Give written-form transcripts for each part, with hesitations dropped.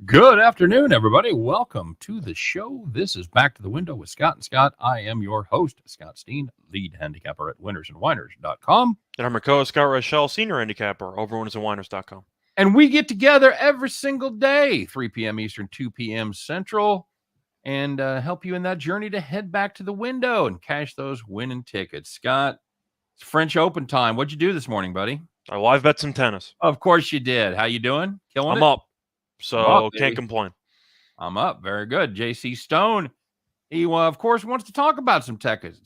Good afternoon, everybody. Welcome to the show. This is Back to the Window with Scott and Scott. I am your host, Scott Steen, lead handicapper at WHINERS. And I'm your co-host, Scott Rochelle, senior handicapper over WHINERS.com. And we get together every single day, 3 p.m. Eastern, 2 p.m. Central, and help you in that journey to head back to the window and cash those winning tickets. Scott, it's French Open time. What'd you do this morning, buddy? I live bet some tennis. Of course you did. How you doing? Killing I'm it? up, so can't complain. I'm up. Very good. JC Stone, he, of course, wants to talk about some tennis.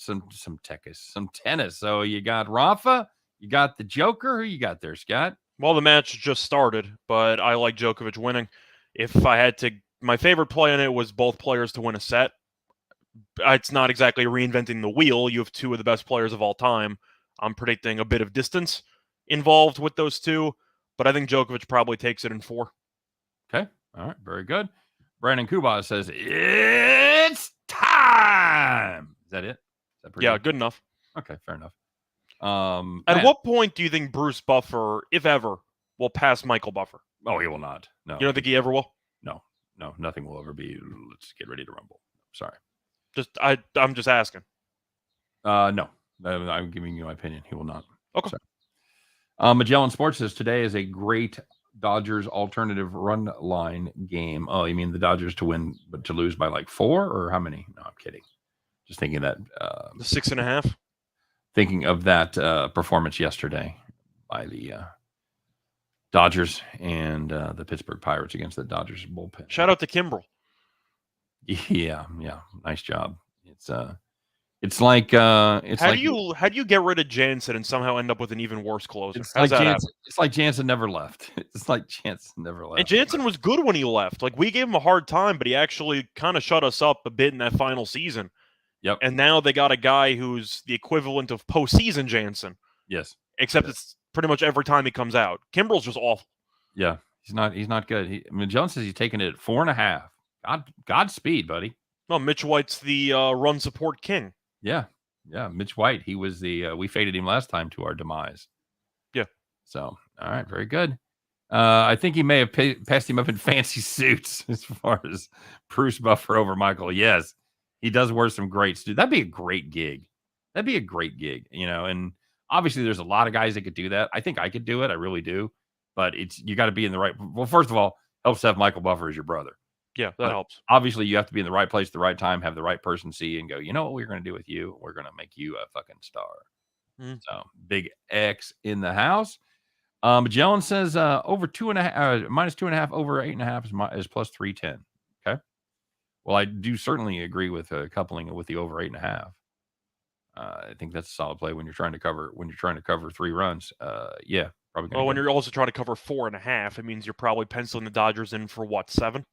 So you got Rafa, you got the Joker. Who you got there, Scott? Well, the match just started, but I like Djokovic winning. If I had to, my favorite play on it was both players to win a set. It's not exactly reinventing the wheel. You have two of the best players of all time. I'm predicting a bit of distance involved with those two, but I think Djokovic probably takes it in 4. Okay. All right. Very good. Brandon Kuba says, it's time. Is that it? Is that yeah, good enough. Okay, fair enough. At what point do you think Bruce Buffer, if ever, will pass Michael Buffer? Oh, he will not. No. You don't think he ever will? No, nothing will ever be. Let's get ready to rumble. Sorry. I'm just asking. No. I'm giving you my opinion. He will not. Okay. Magellan Sports says today is a great Dodgers alternative run line game. Oh, you mean the Dodgers to win, but to lose by like 4 or how many? No, I'm kidding. Just thinking that. The 6.5? Thinking of that performance yesterday by the Dodgers and the Pittsburgh Pirates against the Dodgers bullpen. Shout out to Kimbrel. Yeah. Nice job. It's like how do you get rid of Jansen and somehow end up with an even worse closer? It's like Jansen never left. It's like Jansen never left. And Jansen was good when he left. Like, we gave him a hard time, but he actually kind of shut us up a bit in that final season. Yep. And now they got a guy who's the equivalent of postseason Jansen. Yes. Except it's pretty much every time he comes out. Kimbrel's just awful. Yeah, he's not good. Jones says he's taking it at 4.5. Godspeed, buddy. Well, Mitch White's the run support king. Yeah. Mitch White. He was we faded him last time to our demise. Yeah. So, all right, very good. I think he may have passed him up in fancy suits as far as Bruce Buffer over Michael. Yes, he does wear some great suits. That'd be a great gig. And obviously there's a lot of guys that could do that. I think I could do it. I really do. But you got to be in the right. Well, first of all, helps to have Michael Buffer as your brother. Yeah, that helps. Obviously, you have to be in the right place at the right time, have the right person see and go, you know what we're going to do with you? We're going to make you a fucking star. So, big X in the house. Magellan says over 2.5, minus 2.5, over 8.5 is plus 310. Okay. Well, I do certainly agree with coupling it with the over 8.5. I think that's a solid play when you're trying to cover 3 runs. Yeah, probably. Well, when you're also trying to cover 4.5, it means you're probably penciling the Dodgers in for what, 7?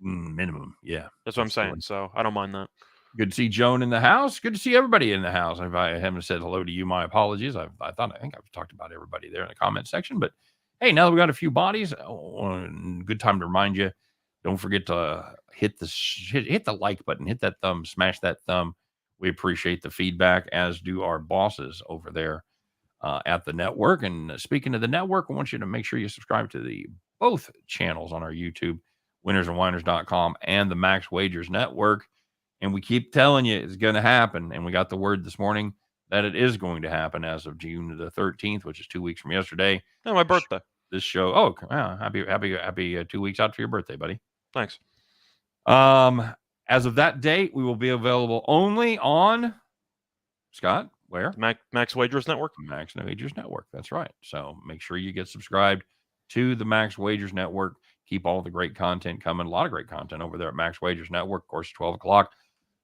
Minimum. Yeah, that's what I'm saying. So I don't mind that. Good to see Joan in the house. Good to see everybody in the house. If I haven't said hello to you, my apologies. I think I've talked about everybody there in the comment section. But hey, now that we got a few bodies, good time to remind you. Don't forget to hit the like button, hit that thumb, smash that thumb. We appreciate the feedback, as do our bosses over there at the network. And speaking of the network, I want you to make sure you subscribe to both channels on our YouTube, WHINERSandWHINERS.com and the Max Wagers Network. And we keep telling you it's going to happen. And we got the word this morning that it is going to happen as of June the 13th, which is 2 weeks from yesterday. Oh, my birthday. This show. Oh, wow. Happy 2 weeks out for your birthday, buddy. Thanks. As of that date, we will be available only on Scott. Where? Max Wagers Network. Max Wagers Network. That's right. So make sure you get subscribed to the Max Wagers Network. Keep all the great content coming. A lot of great content over there at Max Wagers Network. Of course, 12 o'clock.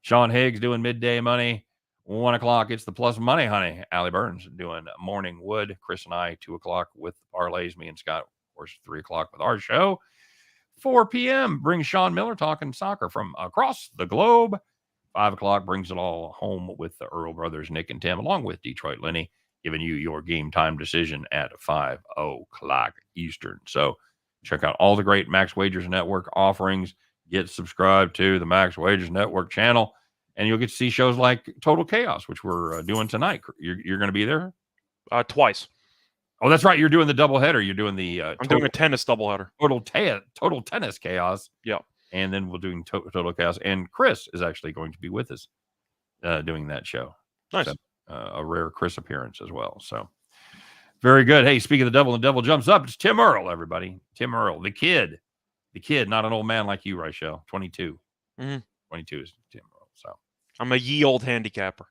Sean Higgs doing midday money. 1 o'clock, it's the plus money, honey. Allie Burns doing morning wood. Chris and I, 2 o'clock with the parlays. Me and Scott, of course, 3 o'clock with our show. 4 p.m. brings Sean Miller talking soccer from across the globe. 5 o'clock brings it all home with the Earl brothers, Nick and Tim, along with Detroit Lenny, giving you your game time decision at 5 o'clock Eastern. So check out all the great Max Wagers Network offerings. Get subscribed to the Max Wagers Network channel, and you'll get to see shows like Total Chaos, which we're doing tonight. You're going to be there? Twice. Oh, that's right. You're doing the doubleheader. You're doing the I'm doing a tennis doubleheader. total tennis chaos. Yeah. And then we're doing total chaos. And Chris is actually going to be with us doing that show. Nice. So, a rare Chris appearance as well. So very good. Hey, speaking of the devil jumps up. It's Tim Earl, everybody. Tim Earl, the kid, not an old man like you, Rachel. 22. 22 is Tim Earl. So I'm a ye old handicapper.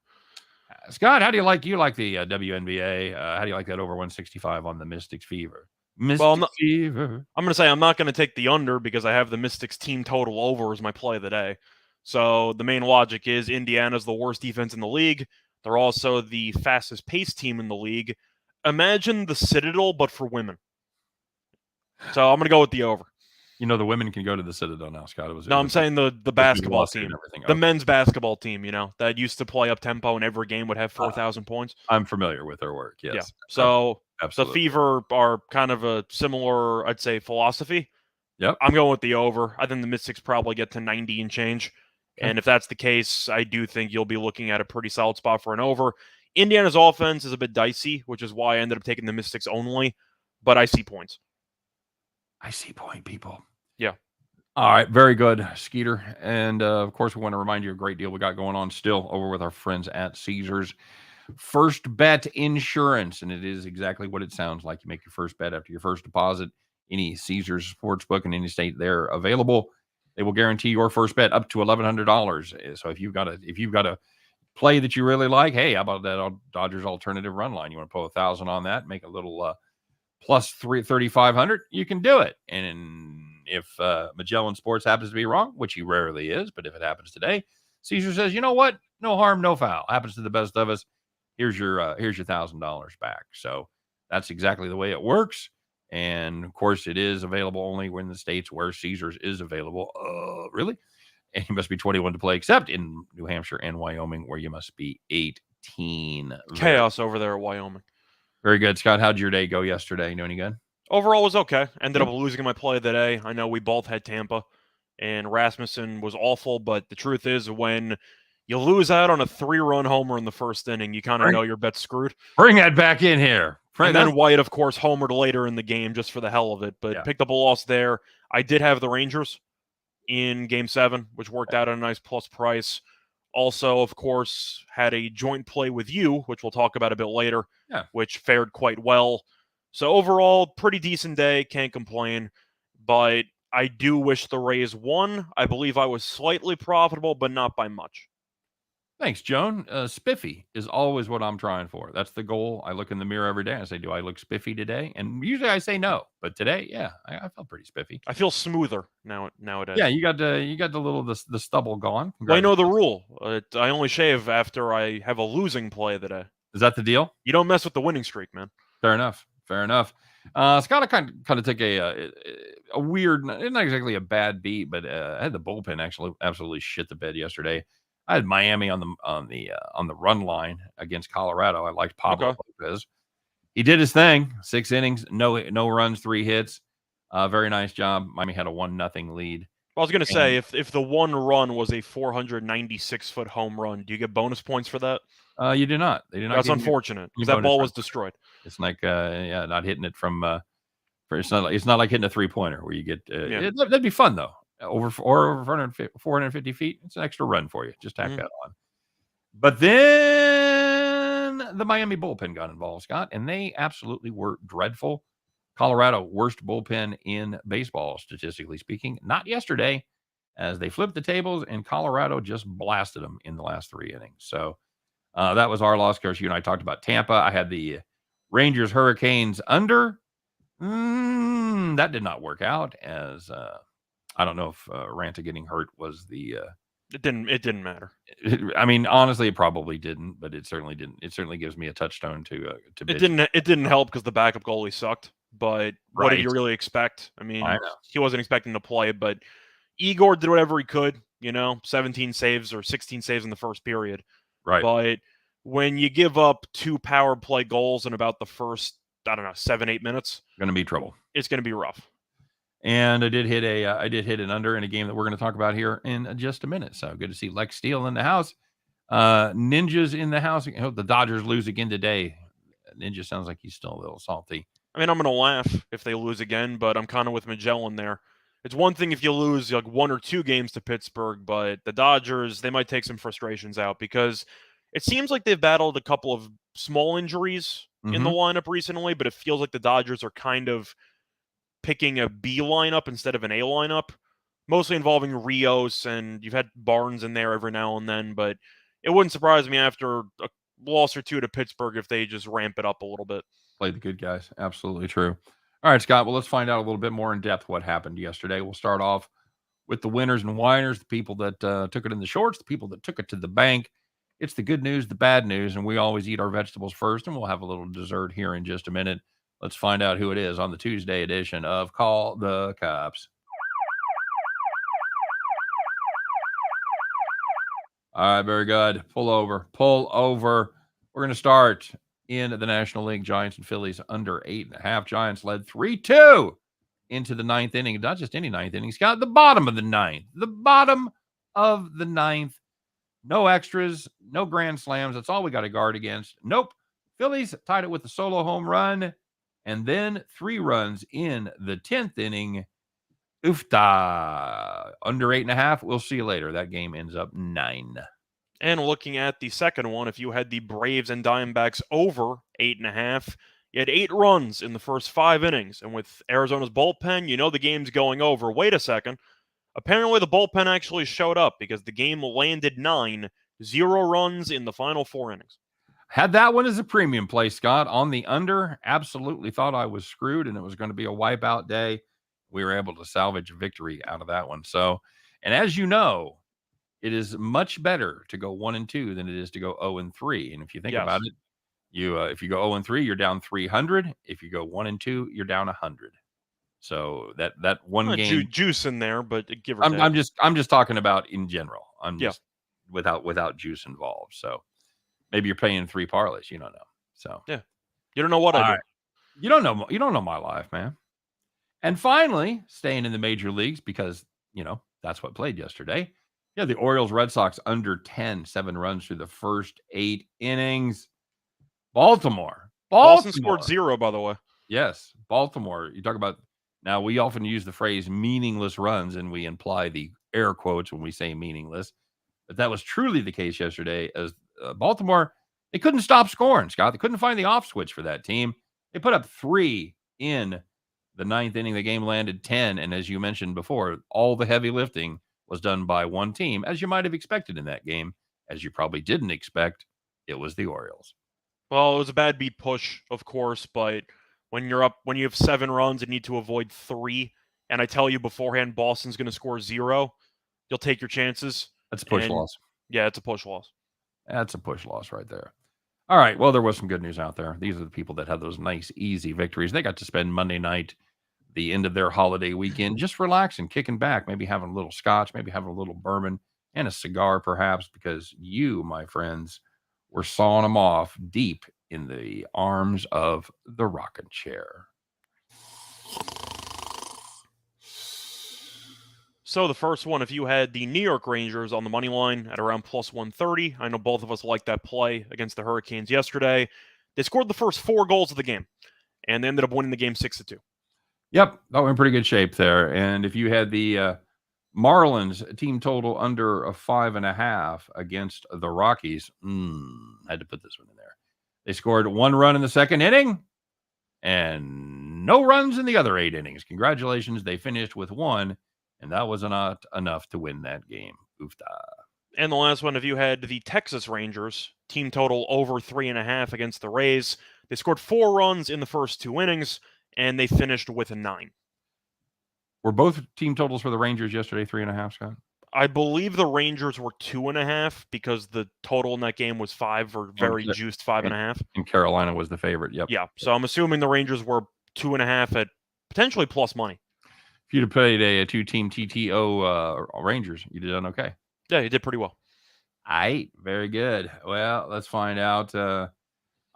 Scott, how do you like the WNBA? How do you like that over 165 on the Mystics Fever? Fever. I'm going to say I'm not going to take the under because I have the Mystics team total over as my play of the day. So the main logic is Indiana's the worst defense in the league. They're also the fastest paced team in the league. Imagine the Citadel, but for women. So I'm going to go with the over. You know, the women can go to the Citadel now, Scott. I'm saying the basketball team, the okay. men's basketball team, that used to play up tempo and every game would have 4,000 points. I'm familiar with their work, yes. Yeah. So absolutely. The Fever are kind of a similar, I'd say, philosophy. Yep. I'm going with the over. I think the Mystics probably get to 90 and change. Okay. And if that's the case, I do think you'll be looking at a pretty solid spot for an over. Indiana's offense is a bit dicey, which is why I ended up taking the Mystics only, but I see points. I see point, people. Yeah. All right, very good, Skeeter. And, of course, we want to remind you of a great deal we got going on still over with our friends at Caesars. First Bet Insurance, and it is exactly what it sounds like. You make your first bet after your first deposit. Any Caesars Sportsbook in any state, they're available. They will guarantee your first bet up to $1,100. So if you've got a play that you really like, hey, how about that Dodgers alternative run line? You want to put 1,000 on that, make a little plus 3,500, you can do it. And if Magellan Sports happens to be wrong, which he rarely is, but if it happens today, Caesar says, you know what? No harm, no foul. Happens to the best of us. Here's your $1,000 back. So that's exactly the way it works. And of course, it is available only in the states where Caesars is available. Really? And you must be 21 to play, except in New Hampshire and Wyoming, where you must be 18. Chaos over there at Wyoming. Very good, Scott. How'd your day go yesterday? You know any good? Overall was okay. Ended up losing my play of the day. I know we both had Tampa, and Rasmussen was awful, but the truth is when you lose out on a 3-run homer in the first inning, you kind of know your bet's screwed. Bring that back in here. And then White, of course, homered later in the game just for the hell of it, but picked up a loss there. I did have the Rangers in Game 7, which worked out at a nice plus price. Also, of course, had a joint play with you, which we'll talk about a bit later, which fared quite well. So overall, pretty decent day. Can't complain. But I do wish the Rays won. I believe I was slightly profitable, but not by much. Thanks, Joan. Spiffy is always what I'm trying for. That's the goal. I look in the mirror every day and I say, do I look spiffy today? And usually I say no. But today, I felt pretty spiffy. I feel smoother nowadays. Yeah, you got the little the stubble gone. Well, I know the rule. I only shave after I have a losing play of the day. Is that the deal? You don't mess with the winning streak, man. Fair enough. Scott kind of took a weird, not exactly a bad beat, but I had the bullpen actually absolutely shit the bed yesterday. I had Miami on the run line against Colorado. I liked Pablo Lopez. He did his thing. 6 innings, no runs, 3 hits. Very nice job. Miami had a 1-0 lead. Well, I was going to say, if the one run was a 496-foot home run, do you get bonus points for that? You do not. They do not. That's unfortunate because that ball was destroyed. It's like not hitting it from. It's not like hitting a 3-pointer where you get. That'd be fun though. Over 450 feet, it's an extra run for you. Just tack that on. But then the Miami bullpen got involved, Scott, and they absolutely were dreadful. Colorado, worst bullpen in baseball, statistically speaking. Not yesterday, as they flipped the tables, and Colorado just blasted them in the last 3 innings. So that was our loss. Of course, you and I talked about Tampa. I had the Rangers Hurricanes under. That did not work out, as I don't know if Ranta getting hurt was the. It didn't matter. I mean, honestly, it probably didn't, but it certainly didn't. It certainly gives me a touchstone to. It didn't help because the backup goalie sucked. But what did you really expect? I mean, he wasn't expecting to play, but Igor did whatever he could. 17 saves or 16 saves in the first period. Right. But when you give up 2 power play goals in about the first, 7-8 minutes, going to be trouble. It's going to be rough. And I did hit an under in a game that we're going to talk about here in just a minute. So good to see Lex Steele in the house. Ninjas in the house. I hope the Dodgers lose again today. Ninja sounds like he's still a little salty. I mean, I'm going to laugh if they lose again, but I'm kind of with Magellan there. It's one thing if you lose like 1 or 2 games to Pittsburgh, but the Dodgers, they might take some frustrations out because it seems like they've battled a couple of small injuries in the lineup recently, but it feels like the Dodgers are kind of picking a B lineup instead of an A lineup, mostly involving Rios, and you've had Barnes in there every now and then, but it wouldn't surprise me after a loss or 2 to Pittsburgh if they just ramp it up a little bit. Play the good guys. Absolutely true. All right, Scott. Well, let's find out a little bit more in depth what happened yesterday. We'll start off with the winners and whiners, the people that took it in the shorts, the people that took it to the bank. It's the good news, the bad news, and we always eat our vegetables first, and we'll have a little dessert here in just a minute. Let's find out who it is on the Tuesday edition of Call the Cops. All right, very good. Pull over. We're going to start in the National League. Giants and Phillies under 8.5. Giants led 3-2 into the ninth inning. Not just any ninth inning, Scott, the bottom of the ninth. The bottom of the ninth. No extras, no grand slams. That's all we got to guard against. Nope. Phillies tied it with a solo home run, and then 3 runs in the 10th inning. Oofta. Under 8.5. We'll see you later. That game ends up 9. And looking at the second one, if you had the Braves and Diamondbacks over 8.5, you had 8 runs in the first 5 innings. And with Arizona's bullpen, you know the game's going over. Wait a second. Apparently the bullpen actually showed up because the game landed 9, 0 runs in the final 4 innings. Had that one as a premium play, Scott, on the under. Absolutely thought I was screwed and it was going to be a wipeout day. We were able to salvage a victory out of that one. So, and as you know, it is much better to go 1-2 than it is to go 0-3. And if you think about it, if you go 0-3, you're down 300. If you go 1-2, you're down 100. So that one game juice in there, but give or take. I'm just talking about in general. I'm just without juice involved. So maybe you're paying 3 parlays. You don't know. So yeah, you don't know what I do. You don't know my life, man. And finally, staying in the major leagues because that's what played yesterday. Yeah, the Orioles Red Sox under 10, 7 runs through the first 8 innings. Baltimore Boston scored 0, by the way. Yes, Baltimore. You talk about. Now, we often use the phrase meaningless runs, and we imply the air quotes when we say meaningless. But that was truly the case yesterday as Baltimore, they couldn't stop scoring, Scott. They couldn't find the off switch for that team. They put up 3 in the 9th inning. The game landed 10. And as you mentioned before, all the heavy lifting was done by one team, as you might have expected in that game. As you probably didn't expect, it was the Orioles. Well, it was a bad beat push, of course, but when you have 7 runs and need to avoid 3, and I tell you beforehand Boston's going to score 0, you'll take your chances. That's a push loss. Yeah, it's a push loss. That's a push loss right there. All right, well, there was some good news out there. These are the people that had those nice, easy victories. They got to spend Monday night, the end of their holiday weekend, just relaxing, kicking back, maybe having a little scotch, maybe having a little bourbon and a cigar perhaps, because you, my friends, were sawing them off deep in the arms of the rocking chair. So the first one, if you had the New York Rangers on the money line at around plus 130, I know both of us liked that play against the Hurricanes yesterday. They scored the first 4 goals of the game, and they ended up winning the game 6-2. Yep, that went in pretty good shape there. And if you had the Marlins team total under a 5.5 against the Rockies, had to put this one in there. They scored 1 run in the second inning and no runs in the other 8 innings. Congratulations. They finished with 1, and that was not enough to win that game. Oofta. And the last one, if you had the Texas Rangers, team total over 3.5 against the Rays, they scored 4 runs in the first 2 innings, and they finished with a 9. Were both team totals for the Rangers yesterday 3.5, Scott? I believe the Rangers were 2.5 because the total in that game was 5 or very juiced 5.5. And Carolina was the favorite. Yep. Yeah. So I'm assuming the Rangers were 2.5 at potentially plus money. If you'd have played a 2-team TTO Rangers, you did done okay. Yeah, you did pretty well. All right. Very good. Well, let's find out.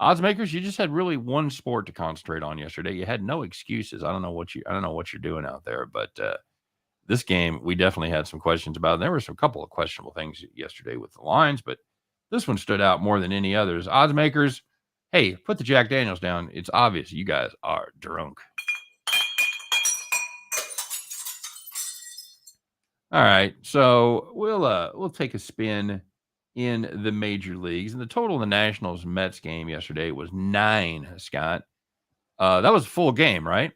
Odds makers, you just had really one sport to concentrate on yesterday. You had no excuses. I don't know what you're doing out there, but this game we definitely had some questions about. And there were some couple of questionable things yesterday with the lines, but this one stood out more than any others. Odds makers, Hey, put the Jack Daniels down. It's obvious you guys are drunk. All right, so we'll take a spin in the major leagues, and the total in the Nationals Mets game yesterday was 9. Scott, that was a full game, right?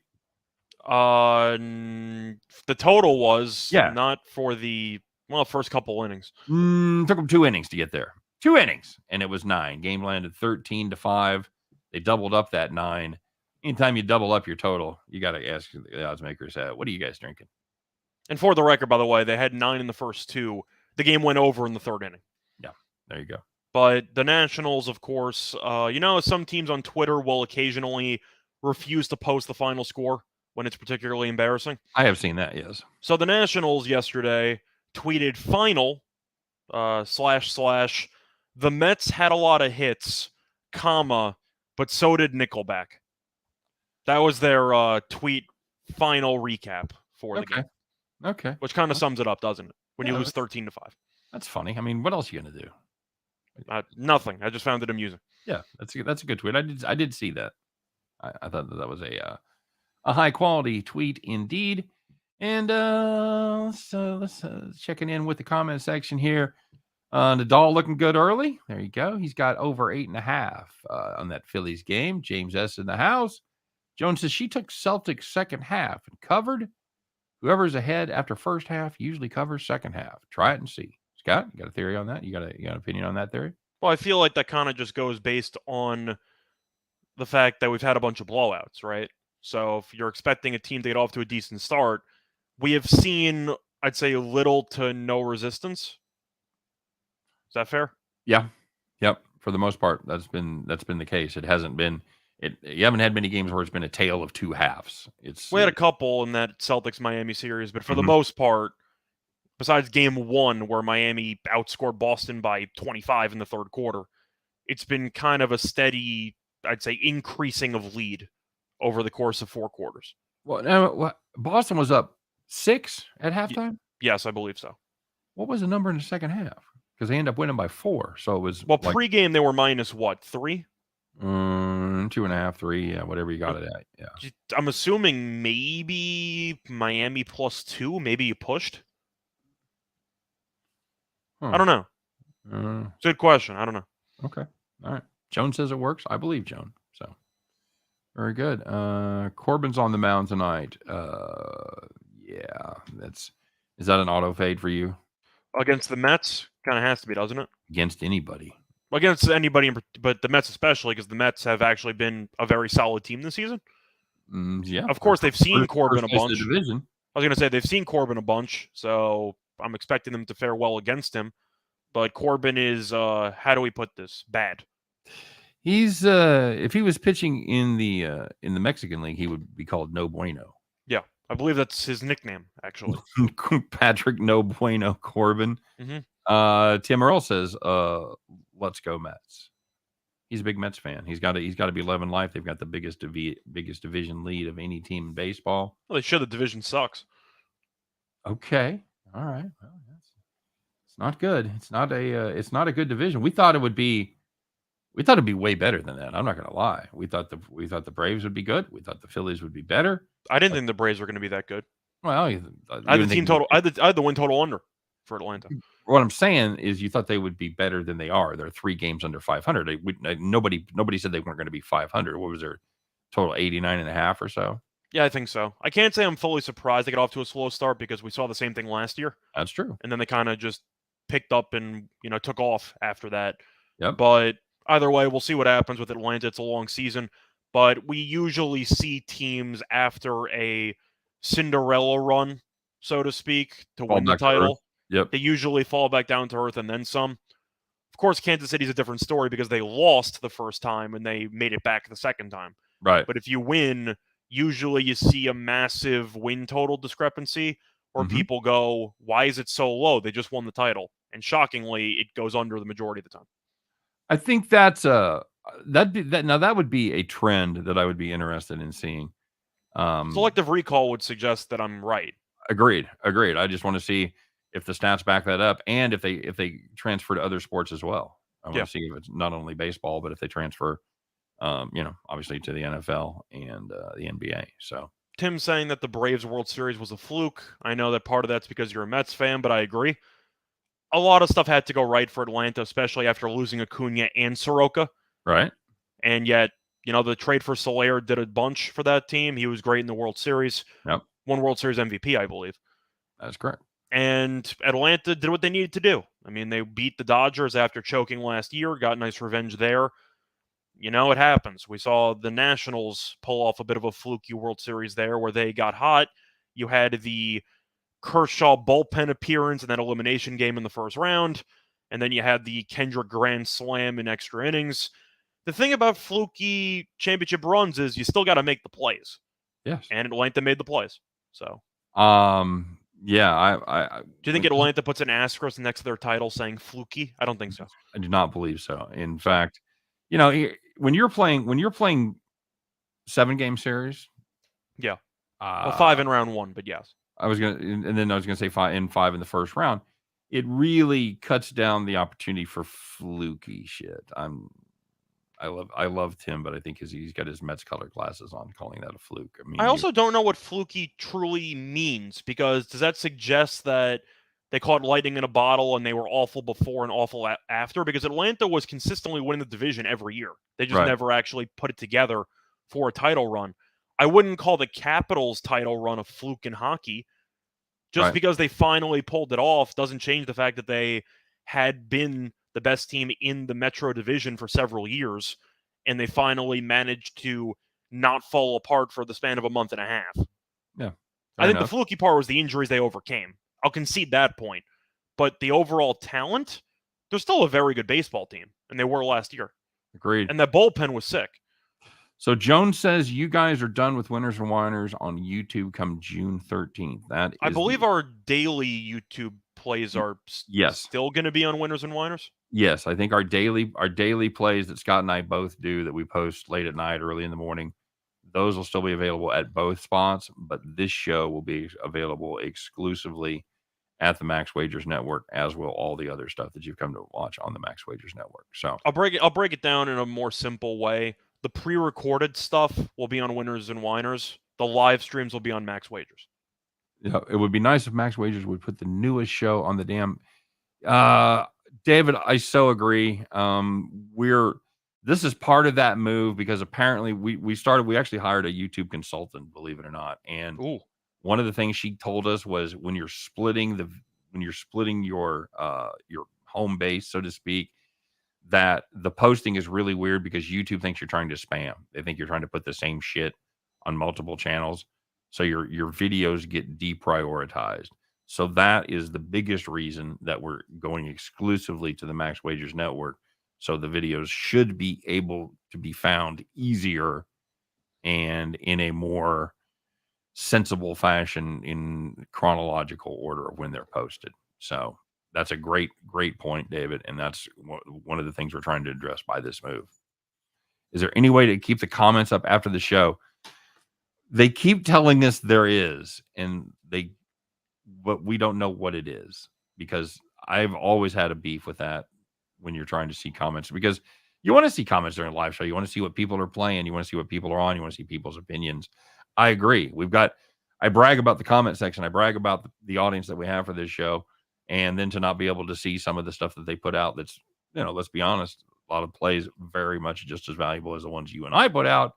The total was Yeah. not for the first couple innings. Took them 2 innings to get there. 2 innings, and it was 9. Game landed 13-5. They doubled up that 9. Anytime you double up your total, you got to ask the odds makers, what are you guys drinking? And for the record, by the way, they had 9 in the first 2. The game went over in the 3rd inning. Yeah, there you go. But the Nationals, of course, some teams on Twitter will occasionally refuse to post the final score when it's particularly embarrassing. I have seen that, yes. So the Nationals yesterday tweeted final / the Mets had a lot of hits, comma, but so did Nickelback. That was their tweet final recap for the game. Okay. Which kind of sums it up, doesn't it? When you lose 13-5. That's funny. I mean, what else are you going to do? Nothing. I just found it amusing. Yeah, that's a good tweet. I did see that. I thought that was a high quality tweet indeed. And let's checking in with the comment section here. Nadal looking good early. There you go. He's got over 8.5 on that Phillies game. James S. in the house. Jones says she took Celtics second half and covered. Whoever's ahead after first half usually covers second half. Try it and see. Scott, you got a theory on that? You got an opinion on that theory? Well, I feel like that kind of just goes based on the fact that we've had a bunch of blowouts, right? So if you're expecting a team to get off to a decent start, we have seen, I'd say, little to no resistance. Is that fair? Yeah. Yep. For the most part, that's been the case. It hasn't been. You haven't had many games where it's been a tale of two halves. We had a couple in that Celtics Miami series, but for the most part, besides game 1 where Miami outscored Boston by 25 in the 3rd quarter, it's been kind of a steady, I'd say, increasing of lead over the course of 4 quarters. Well, now Boston was up 6 at halftime? Yes, I believe so. What was the number in the second half? Because they ended up winning by 4. So it was pregame they were minus what, 3? 2.5, 3, yeah, whatever you got it at. Yeah. I'm assuming maybe Miami plus 2. Maybe you pushed. I don't know. It's a good question. I don't know. Okay. All right. Joan says it works. I believe Joan. So very good. Corbin's on the mound tonight. Yeah, is that an auto fade for you? Against the Mets? Kind of has to be, doesn't it? Against anybody. Against anybody, but the Mets especially, because the Mets have actually been a very solid team this season. Yeah. Of course, they've seen Corbin a bunch. Division. I was going to say they've seen Corbin a bunch, so I'm expecting them to fare well against him. But Corbin is, how do we put this? Bad. He's if he was pitching in the Mexican League, he would be called No Bueno. Yeah, I believe that's his nickname, actually. Patrick No Bueno Corbin. Tim Earl says, "Let's go Mets." He's a big Mets fan. He's got to be loving life. They've got the biggest division lead of any team in baseball. Well, they should. The division sucks. Okay, all right. Well, it's not good. It's not a good division. We thought it'd be way better than that. I'm not going to lie. We thought the Braves would be good. We thought the Phillies would be better. I didn't think the Braves were going to be that good. Well, I had the team total. I had the win total under for Atlanta. What I'm saying is, you thought they would be better than they are. They're 3 games under 500. Nobody said they weren't going to be 500. What was their total? 89.5 or so. Yeah, I think so. I can't say I'm fully surprised they got off to a slow start because we saw the same thing last year. That's true. And then they kind of just picked up and took off after that. Yep. But either way, we'll see what happens with Atlanta. It's a long season, but we usually see teams after a Cinderella run, so to speak, to win the title. Yep. They usually fall back down to earth and then some. Of course, Kansas City's a different story because they lost the first time and they made it back the second time. Right. But if you win, usually you see a massive win total discrepancy where people go, why is it so low? They just won the title. And shockingly, it goes under the majority of the time. I think that's that would be a trend that I would be interested in seeing. Selective recall would suggest that I'm right. Agreed. I just want to see if the stats back that up, and if they transfer to other sports as well. I want to see if it's not only baseball, but if they transfer Obviously to the NFL and the NBA. So Tim saying that the Braves World Series was a fluke. I know that part of that's because you're a Mets fan, but I agree. A lot of stuff had to go right for Atlanta, especially after losing Acuna and Soroka. right. And yet, the trade for Soler did a bunch for that team. He was great in the World Series. Yep. Won World Series MVP, I believe. That's correct. And Atlanta did what they needed to do. I mean, they beat the Dodgers after choking last year, got nice revenge there. It happens. We saw the Nationals pull off a bit of a fluky World Series there where they got hot. You had the Kershaw bullpen appearance in that elimination game in the first round, and then you had the Kendrick grand slam in extra innings. The thing about fluky championship runs is you still got to make the plays. Yes. And Atlanta made the plays. So, yeah, do you think Atlanta puts an asterisk next to their title saying fluky? I don't think so. I do not believe so. In fact, when you're playing 7-game series, yeah, 5 in round 1, but yes, I was gonna say 5 in the first round. It really cuts down the opportunity for fluky shit. I love Tim, but I think he's got his Mets color glasses on, calling that a fluke. I mean, I also don't know what fluky truly means, because does that suggest that they caught lightning in a bottle and they were awful before and awful after? Because Atlanta was consistently winning the division every year. They just never actually put it together for a title run. I wouldn't call the Capitals' title run a fluke in hockey. Just because they finally pulled it off doesn't change the fact that they had been the best team in the Metro Division for several years, and they finally managed to not fall apart for the span of a month and a half. Yeah. I think the fluky part was the injuries they overcame. I'll concede that point. But the overall talent, they're still a very good baseball team, and they were last year. Agreed. And that bullpen was sick. So Jones says you guys are done with Winners and Whiners on YouTube come June 13th. I believe our daily YouTube plays are still going to be on Winners and Whiners. Yes, I think our daily plays that Scott and I both do, that we post late at night, early in the morning, those will still be available at both spots, but this show will be available exclusively at the Max Wagers Network, as will all the other stuff that you've come to watch on the Max Wagers Network. So I'll break it down in a more simple way. The pre-recorded stuff will be on Winners and Whiners. The live streams will be on Max Wagers. Yeah, it would be nice if Max Wagers would put the newest show on the damn. David, I so agree. This is part of that move, because apparently we actually hired a YouTube consultant, believe it or not. And one of the things she told us was when you're splitting your home base, so to speak, that the posting is really weird because YouTube thinks you're trying to spam. They think you're trying to put the same shit on multiple channels. So your videos get deprioritized. So that is the biggest reason that we're going exclusively to the Max Wagers Network. So the videos should be able to be found easier and in a more sensible fashion in chronological order of when they're posted. So that's a great point, David. And that's one of the things we're trying to address by this move. Is there any way to keep the comments up after the show? They keep telling us there is, but we don't know what it is, because I've always had a beef with that when you're trying to see comments, because you want to see comments during a live show. You want to see what people are playing. You want to see what people are on. You want to see people's opinions. I agree. I brag about the comment section. I brag about the audience that we have for this show. And then to not be able to see some of the stuff that they put out, that's, let's be honest, a lot of plays very much just as valuable as the ones you and I put out.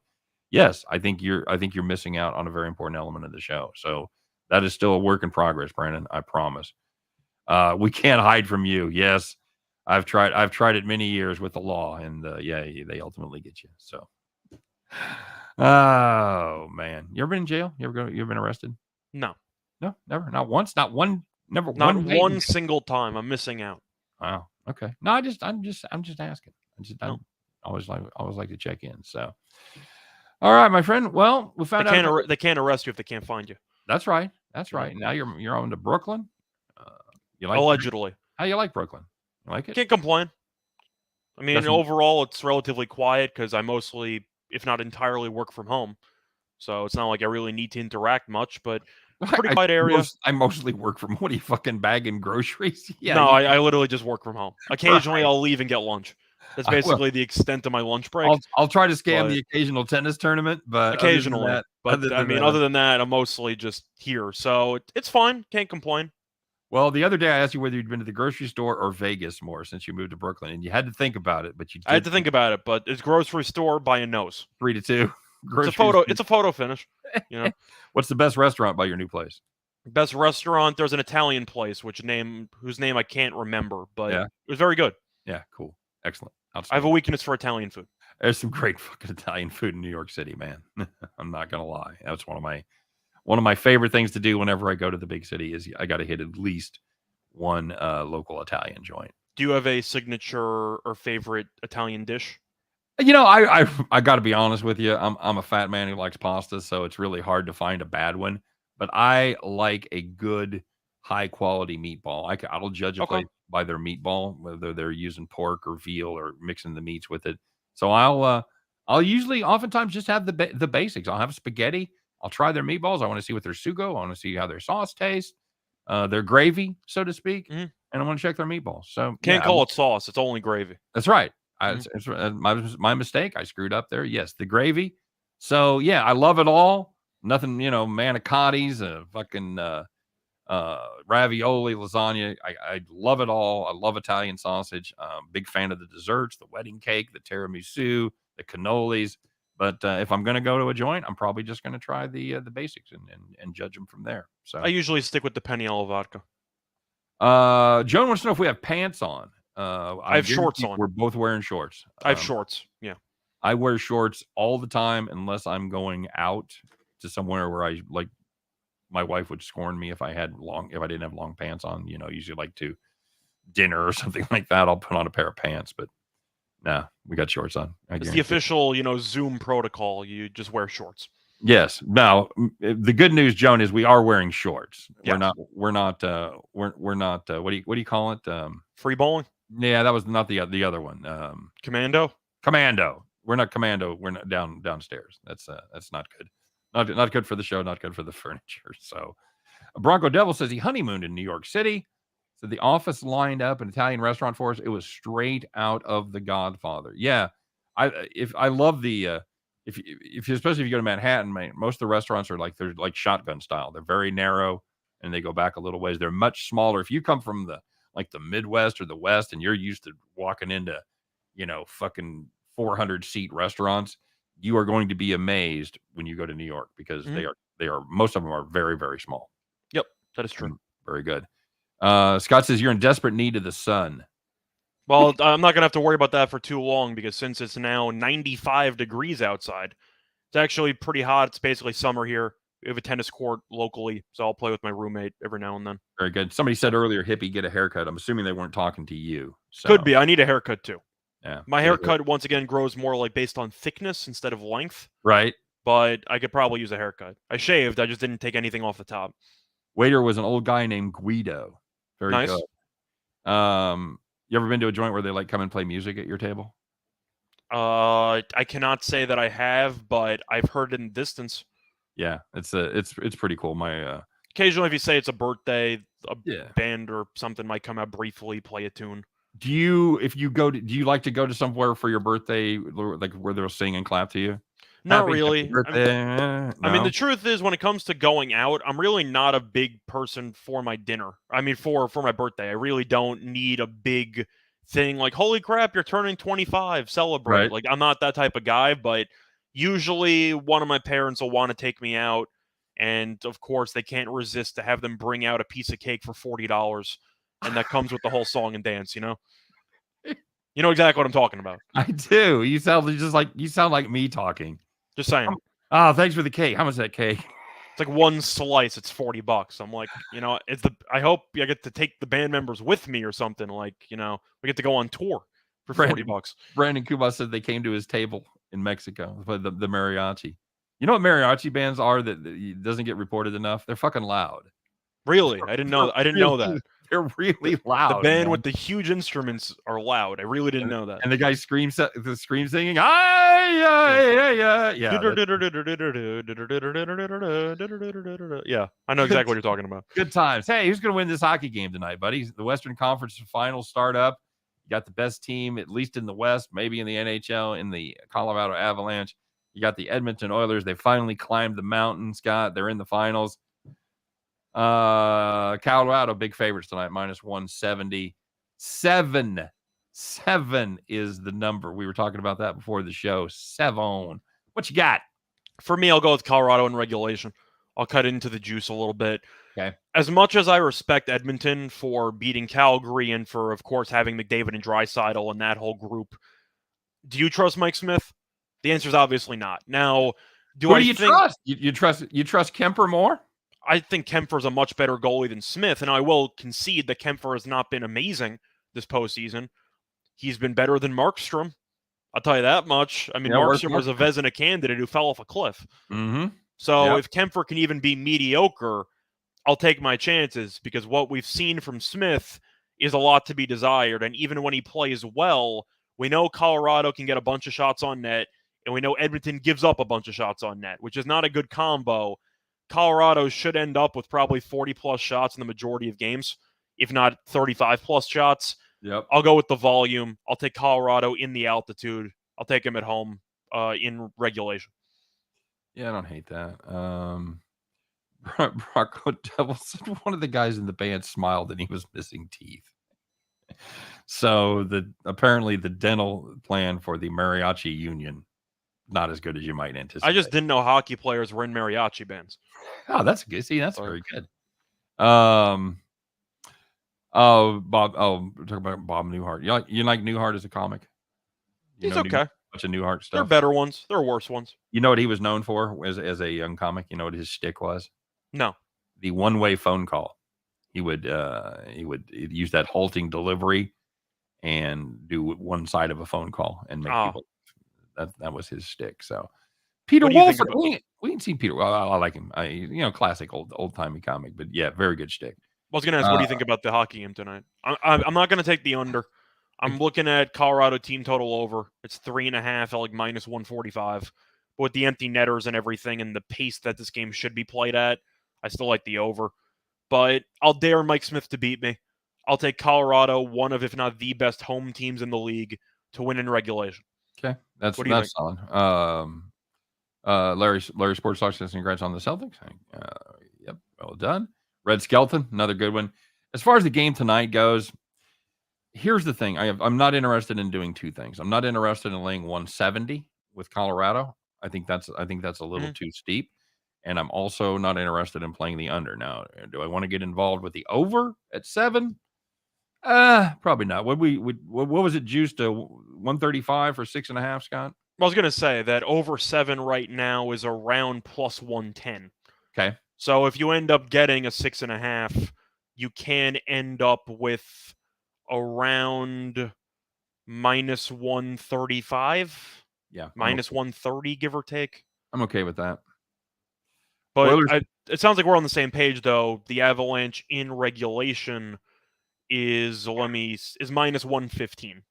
Yes, I think you're missing out on a very important element of the show. So that is still a work in progress, Brandon. I promise. We can't hide from you. Yes, I've tried it many years with the law, and they ultimately get you. So, oh man, you ever been in jail? You ever been arrested? No, never, not once, not one, never, not one single time. I'm missing out. Wow. Okay. No, I'm just asking. I always like to check in. So. All right, my friend. Well, we found out they can't arrest you if they can't find you. That's right. Now you're on to Brooklyn. You like allegedly? How you like Brooklyn? You like it? Can't complain. I mean, overall, it's relatively quiet because I mostly, if not entirely, work from home. So it's not like I really need to interact much. But pretty quiet area. I mostly work from. What are you fucking bagging groceries? Yeah. No, I literally just work from home. Occasionally, I'll leave and get lunch. That's I will. basically the extent of my lunch break. I'll try to scam but the occasional tennis tournament, but occasionally. other than that, Other than that, I'm mostly just here. So it's fine. Can't complain. well, the other day I asked you whether you'd been to the grocery store or Vegas more since you moved to Brooklyn, and you had to think about it, but you I had did to think about it, but it's grocery store by a nose. 3-2 It's a groceries. photo. It's a photo finish. You know, What's the best restaurant by your new place? best restaurant. There's an Italian place, whose name I can't remember, but Yeah. it was very good. Yeah, cool. Excellent. I have a Outstanding. weakness for Italian food. There's some great fucking Italian food in New York City, man. I'm not gonna lie. That's one of my favorite things to do whenever I go to the big city is I got to hit at least one local Italian joint. Do you have a signature or favorite Italian dish? You know, I got to be honest with you. I'm a fat man who likes pasta, so it's really hard to find a bad one. But I like a good, high quality meatball. I'll judge a Okay. place by their meatball, whether they're using pork or veal or mixing the meats with it. So I'll usually, oftentimes, just have the basics. I'll have spaghetti. I'll try their meatballs. I want to see what their sugo. I want to see how their sauce tastes, their gravy, so to speak, Mhm. and I want to check their meatballs. So Can't call it sauce. It's only gravy. that's right. Mhm. It's my mistake. I screwed up there. Yes, the gravy. So yeah, I love it all. Nothing, manicottis, fucking ravioli, lasagna. I love it all. I love Italian sausage. Big fan of the desserts, the wedding cake, the tiramisu, the cannolis. But if I'm going to go to a joint, I'm probably just going to try the basics and judge them from there. So I usually stick with the Peniel vodka. Joan wants to know if we have pants on. I have shorts on. We're both wearing shorts. I have shorts. Yeah. I wear shorts all the time unless I'm going out to somewhere where I like. My wife would scorn me if I didn't have long pants on. Usually like to dinner or something like that. I'll put on a pair of pants, but nah, we got shorts on. It's the official, Zoom protocol. You just wear shorts. Yes. Now, the good news, Joan, is we are wearing shorts. Yes. We're not. What do you call it? Free bowling. Yeah, that was not the other one. Commando. We're not commando. We're not downstairs. That's not good. Not good for the show. Not good for the furniture. So, Bronco Devil says he honeymooned in New York City. So the office lined up an Italian restaurant for us. It was straight out of The Godfather. Yeah, I love the especially if you go to Manhattan, man, most of the restaurants are they're like shotgun style. They're very narrow and they go back a little ways. They're much smaller. If you come from the Midwest or the West and you're used to walking into, fucking 400-seat restaurants, you are going to be amazed when you go to New York because they are most of them are very, very small. Yep, that is true. Very good. Scott says you're in desperate need of the sun. Well, I'm not going to have to worry about that for too long because since it's now 95 degrees outside, it's actually pretty hot. It's basically summer here. We have a tennis court locally, so I'll play with my roommate every now and then. Very good. Somebody said earlier, hippie, get a haircut. I'm assuming they weren't talking to you. So. Could be. I need a haircut too. Yeah. My haircut, once again, grows more like based on thickness instead of length. Right. But I could probably use a haircut. I shaved. I just didn't take anything off the top. Waiter was an old guy named Guido. Very nice. Good. You ever been to a joint where they come and play music at your table? I cannot say that I have, but I've heard it in the distance. Yeah, it's pretty cool. My occasionally, if you say it's a birthday, a band or something might come out briefly, play a tune. Do you like to go to somewhere for your birthday, like where they'll sing and clap to you? Not really. I mean, the truth is, when it comes to going out, I'm really not a big person for my dinner. I mean, for my birthday, I really don't need a big thing like, holy crap, you're turning 25, celebrate. Right. Like, I'm not that type of guy, but usually one of my parents will want to take me out. And of course, they can't resist to have them bring out a piece of cake for $40. And that comes with the whole song and dance, You know exactly what I'm talking about. I do. You sound like me talking. Just saying. Oh, thanks for the cake. How much is that cake? It's like one slice. It's $40. I'm like, I hope I get to take the band members with me or something. Like, we get to go on tour for $40. Brandon Kuba said they came to his table in Mexico for the mariachi. You know what mariachi bands are that doesn't get reported enough? They're fucking loud. Really? I didn't know that. They're really loud. The band with the huge instruments are loud. I really didn't know that. And the guy scream singing. Yeah. Yeah, I know exactly what you're talking about. Good times. Hey, who's going to win this hockey game tonight, buddy? The Western Conference Finals start up. You got the best team, at least in the West, maybe in the NHL, in the Colorado Avalanche. You got the Edmonton Oilers. They finally climbed the mountain, Scott. They're in the finals. Colorado, big favorites tonight, minus 170. 7 is the number. We were talking about that before the show. 7. What you got? For me, I'll go with Colorado in regulation. I'll cut into the juice a little bit. Okay. As much as I respect Edmonton for beating Calgary and for, of course, having McDavid and Draisaitl and that whole group, do you trust Mike Smith? The answer is obviously not. Now, Who do you trust? You trust Kemper more? I think Kemper's a much better goalie than Smith, and I will concede that Kemper has not been amazing this postseason. He's been better than Markstrom. I'll tell you that much. I mean, Markstrom was a Vezina candidate who fell off a cliff. Mm-hmm. So if Kemper can even be mediocre, I'll take my chances, because what we've seen from Smith is a lot to be desired. And even when he plays well, we know Colorado can get a bunch of shots on net, and we know Edmonton gives up a bunch of shots on net, which is not a good combo. Colorado should end up with probably 40-plus shots in the majority of games, if not 35-plus shots. Yep. I'll go with the volume. I'll take Colorado in the altitude. I'll take him at home in regulation. Yeah, I don't hate that. Bronco Devil said one of the guys in the band smiled and he was missing teeth. So apparently the dental plan for the mariachi union, not as good as you might anticipate. I just didn't know hockey players were in mariachi bands. Oh, that's good. See, that's very good. Bob. Oh, we're talking about Bob Newhart. You like Newhart as a comic? He's okay. A bunch of Newhart stuff. There are better ones. There are worse ones. You know what he was known for as a young comic? You know what his shtick was? No. The one-way phone call. He would use that halting delivery and do one side of a phone call and make people. That was his shtick. So Peter Wolford, we can see Peter. Well, I like him. Classic old-timey comic, but yeah, very good shtick. I was going to ask, what do you think about the hockey game tonight? I'm not going to take the under. I'm looking at Colorado team total over. It's 3.5 at like minus 145. But with the empty netters and everything and the pace that this game should be played at, I still like the over. But I'll dare Mike Smith to beat me. I'll take Colorado, one of, if not the best home teams in the league, to win in regulation. Okay, that's solid. Larry Sports Talk says congrats on the Celtics. Yep, well done. Red Skelton, another good one. As far as the game tonight goes, here's the thing. I'm not interested in doing two things. I'm not interested in laying 170 with Colorado. I think that's a little too steep. And I'm also not interested in playing the under. Now, do I want to get involved with the over at 7? Probably not. What was it juiced to 135 for 6.5, Scott? I was going to say that over 7 right now is around plus 110. Okay. So if you end up getting a 6.5, you can end up with around minus 135. Yeah. Minus 130, give or take. I'm okay with that. But it sounds like we're on the same page, though. The Avalanche in regulation is minus 115.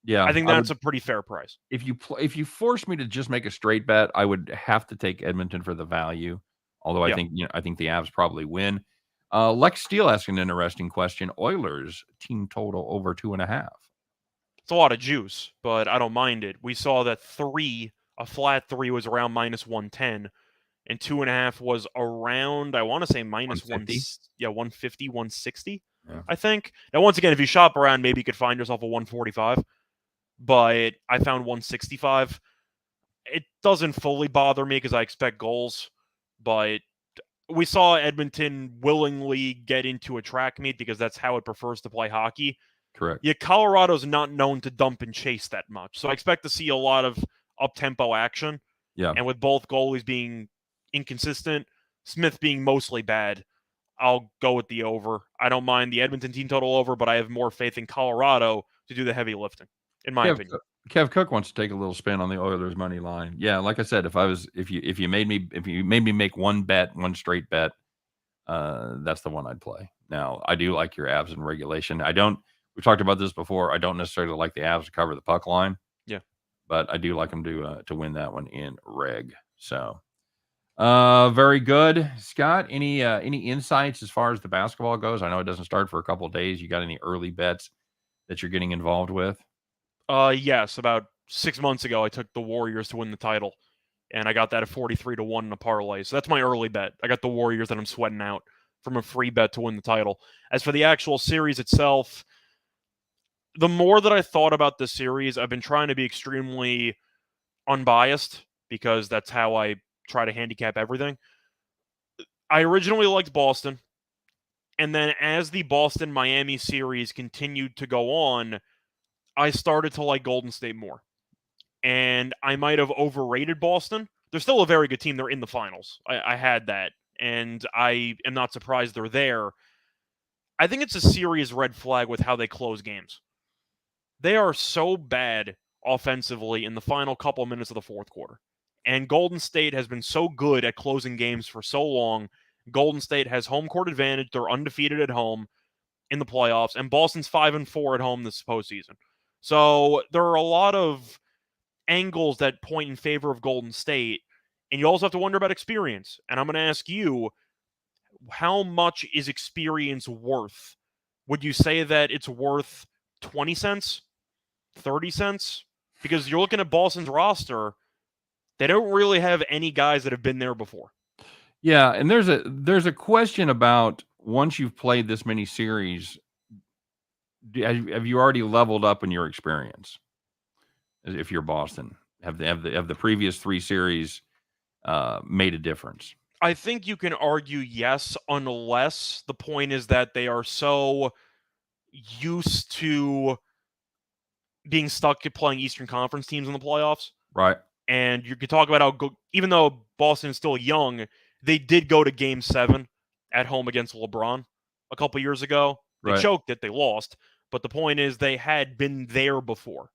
Yeah, I think that's a pretty fair price. If you force me to just make a straight bet, I would have to take Edmonton for the value. Although I think the Avs probably win. Lex Steele asking an interesting question. Oilers team total over 2.5. It's a lot of juice, but I don't mind it. We saw that a flat 3 was around minus 110, and 2.5 was around, I want to say minus 150, 160. Yeah. I think. Now, once again, if you shop around, maybe you could find yourself a 145. But I found 165. It doesn't fully bother me because I expect goals. But we saw Edmonton willingly get into a track meet because that's how it prefers to play hockey. Correct. Yeah, Colorado's not known to dump and chase that much. So I expect to see a lot of up-tempo action. Yeah. And with both goalies being inconsistent, Smith being mostly bad, I'll go with the over. I don't mind the Edmonton team total over, but I have more faith in Colorado to do the heavy lifting, in my opinion. Kev Cook wants to take a little spin on the Oilers money line. Yeah, like I said, if you made me make one straight bet, that's the one I'd play. Now, I do like your Avs in regulation. We talked about this before. I don't necessarily like the Avs to cover the puck line. Yeah. But I do like them to win that one in reg. So very good. Scott, any insights as far as the basketball goes? I know it doesn't start for a couple of days. You got any early bets that you're getting involved with? Yes, about 6 months ago, I took the Warriors to win the title, and I got that at 43-1 in a parlay. So that's my early bet. I got the Warriors that I'm sweating out from a free bet to win the title. As for the actual series itself, the more that I thought about this series, I've been trying to be extremely unbiased because that's how I try to handicap everything. I originally liked Boston, and then as the Boston-Miami series continued to go on, I started to like Golden State more. And I might have overrated Boston. They're still a very good team. They're in the finals. I had that, and I am not surprised they're there. I think it's a serious red flag with how they close games. They are so bad offensively in the final couple minutes of the fourth quarter. And Golden State has been so good at closing games for so long. Golden State has home court advantage. They're undefeated at home in the playoffs, and Boston's 5-4 at home this postseason. So there are a lot of angles that point in favor of Golden State, and you also have to wonder about experience. And I'm going to ask you, how much is experience worth? Would you say that it's worth 20 cents, 30 cents? Because you're looking at Boston's roster, they don't really have any guys that have been there before. Yeah, and there's a question about once you've played this many series, have you already leveled up in your experience? If you're Boston, have the previous 3 series made a difference? I think you can argue yes, unless the point is that they are so used to being stuck at playing Eastern Conference teams in the playoffs. Right. And you could talk about how, even though Boston is still young, they did go to Game 7 at home against LeBron a couple years ago. They Right. choked it, they lost. But the point is they had been there before.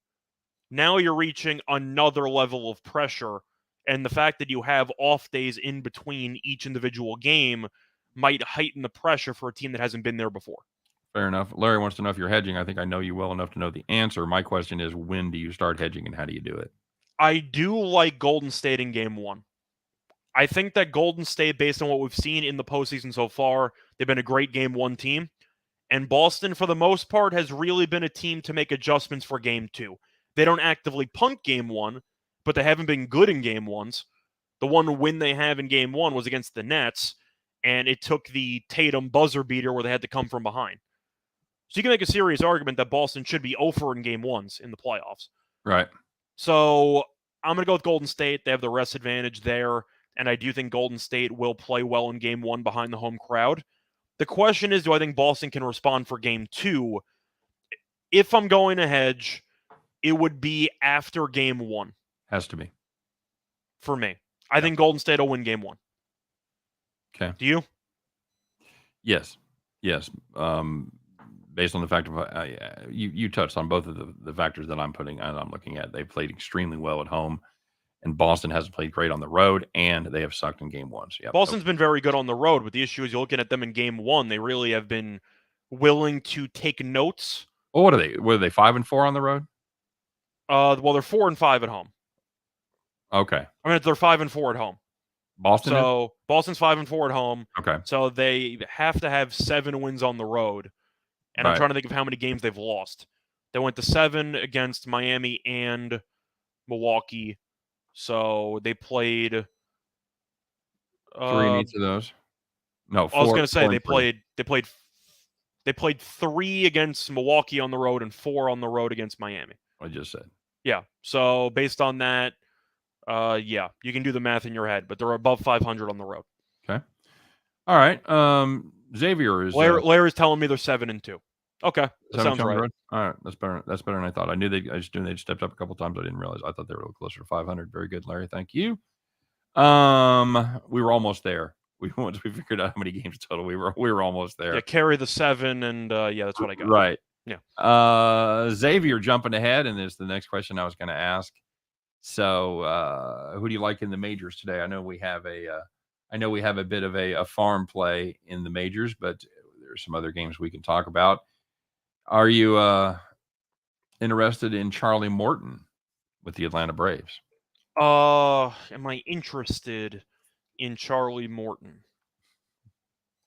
Now you're reaching another level of pressure, and the fact that you have off days in between each individual game might heighten the pressure for a team that hasn't been there before. Fair enough. Larry wants to know if you're hedging. I think I know you well enough to know the answer. My question is, when do you start hedging and how do you do it? I do like Golden State in Game 1. I think that Golden State, based on what we've seen in the postseason so far, they've been a great Game 1 team. And Boston, for the most part, has really been a team to make adjustments for Game 2. They don't actively punt Game 1, but they haven't been good in Game 1s. The one win they have in Game 1 was against the Nets, and it took the Tatum buzzer beater where they had to come from behind. So you can make a serious argument that Boston should be 0-for in Game 1s in the playoffs. Right. So I'm going to go with Golden State. They have the rest advantage there, and I do think Golden State will play well in Game 1 behind the home crowd. The question is, do I think Boston can respond for Game 2? If I'm going to hedge, it would be after Game 1. Has to be. For me. I think Golden State will win Game 1. Okay. Do you? Yes. Yes. Based on the fact of you touched on both of the factors that I'm looking at. They played extremely well at home, and Boston hasn't played great on the road, and they have sucked in Game 1. So, Boston's been very good on the road, but the issue is you're looking at them in Game 1. They really have been willing to take notes. Oh, what are they? What are they? 5-4 on the road? Well, they're 4-5 at home. Okay. I mean, they're 5-4 at home. Boston. So Boston's 5-4 at home. Okay. So they have to have 7 wins on the road. And I'm trying to think of how many games they've lost. They went to 7 against Miami and Milwaukee. So they played 3 in each of those. No, 4. I was going to say they played 3 against Milwaukee on the road and 4 on the road against Miami. I just said. Yeah. So based on that, yeah, you can do the math in your head, but they're above 500 on the road. Okay. All right. Xavier is Larry's telling me they're 7-2. Okay, that sounds right. All right, that's better. That's better than I thought. I just knew they'd stepped up a couple times. I didn't realize. I thought they were a little closer to 500. Very good, Larry. Thank you. We were almost there. Once we figured out how many games total, we were almost there. Yeah, carry the 7, and yeah, that's what I got. Right. Yeah. Xavier jumping ahead, and this is the next question I was going to ask. So, who do you like in the majors today? I know we have a bit of a farm play in the majors, but there's some other games we can talk about. Are you interested in Charlie Morton with the Atlanta Braves? Am I interested in Charlie Morton?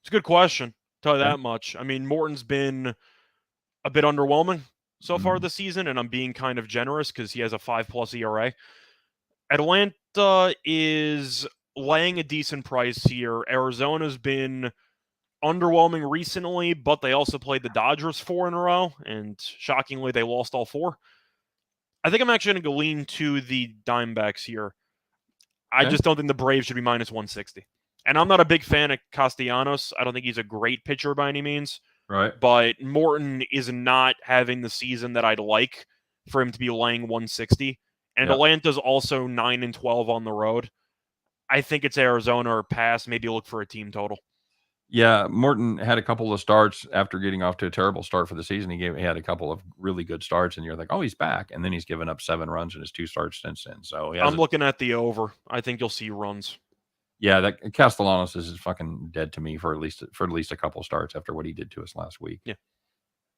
It's a good question. Tell you that much. I mean, Morton's been a bit underwhelming so far this season, and I'm being kind of generous because he has a 5+ ERA. Atlanta is laying a decent price here. Arizona's been underwhelming recently, but they also played the Dodgers 4 in a row, and shockingly, they lost all 4. I think I'm actually going to go lean to the Diamondbacks here. I just don't think the Braves should be minus 160. And I'm not a big fan of Castellanos. I don't think he's a great pitcher by any means. Right. But Morton is not having the season that I'd like for him to be laying 160. And Atlanta's also 9-12 on the road. I think it's Arizona or pass. Maybe look for a team total. Yeah, Morton had a couple of starts after getting off to a terrible start for the season. He had a couple of really good starts, and you're like, oh, he's back. And then he's given up 7 runs in his 2 starts since then. So I'm looking at the over. I think you'll see runs. Yeah, that Castellanos is fucking dead to me for at least a couple of starts after what he did to us last week. Yeah,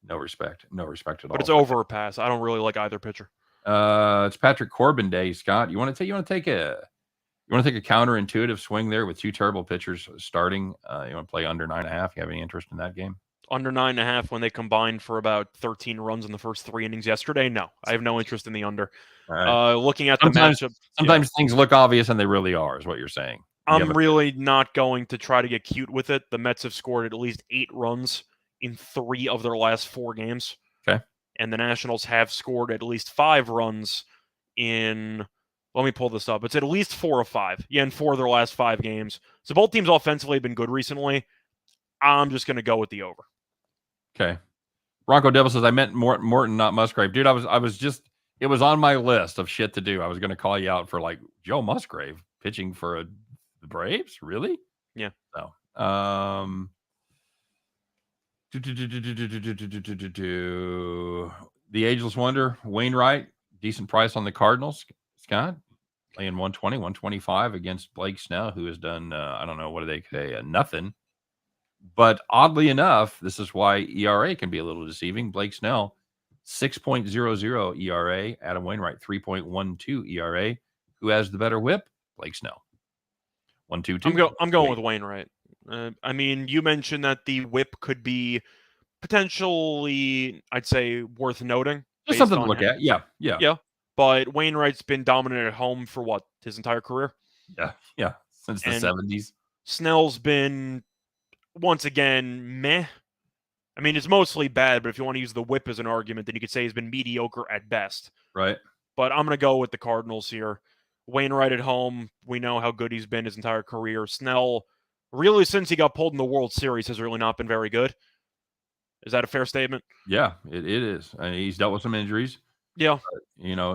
no respect at all. But it's over or pass. I don't really like either pitcher. It's Patrick Corbin day, Scott. You want to take a counterintuitive swing there with 2 terrible pitchers starting? You want to play under 9.5? You have any interest in that game? Under 9.5 when they combined for about 13 runs in the first 3 innings yesterday? No, I have no interest in the under. Right. Looking at the matchup, sometimes things look obvious and they really are, is what you're saying. I'm really not going to try to get cute with it. The Mets have scored at least 8 runs in 3 of their last 4 games. Okay. And the Nationals have scored at least 5 runs in... Let me pull this up. It's at least 4 of 5. Yeah, in 4 of their last 5 games. So both teams offensively have been good recently. I'm just going to go with the over. Okay. Bronco Devil says, I meant Morton, not Musgrave. Dude, it was on my list of shit to do. I was going to call you out for like Joe Musgrave pitching for the Braves? Really? Yeah. So, the Ageless Wonder, Wainwright, decent price on the Cardinals. Scott, playing 120, 125 against Blake Snell, who has done, I don't know, what do they say, nothing. But oddly enough, this is why ERA can be a little deceiving. Blake Snell, 6.00 ERA. Adam Wainwright, 3.12 ERA. Who has the better whip? Blake Snell. 1.22. I'm going with Wainwright. I mean, you mentioned that the whip could be potentially, I'd say, worth noting. Just something to look at. Yeah. But Wainwright's been dominant at home for what, his entire career? Yeah. Since the 70s. Snell's been, once again, meh. I mean, it's mostly bad, but if you want to use the whip as an argument, then you could say he's been mediocre at best. Right. But I'm going to go with the Cardinals here. Wainwright at home, we know how good he's been his entire career. Snell, really since he got pulled in the World Series, has really not been very good. Is that a fair statement? Yeah, it is. I mean, he's dealt with some injuries. Yeah. But,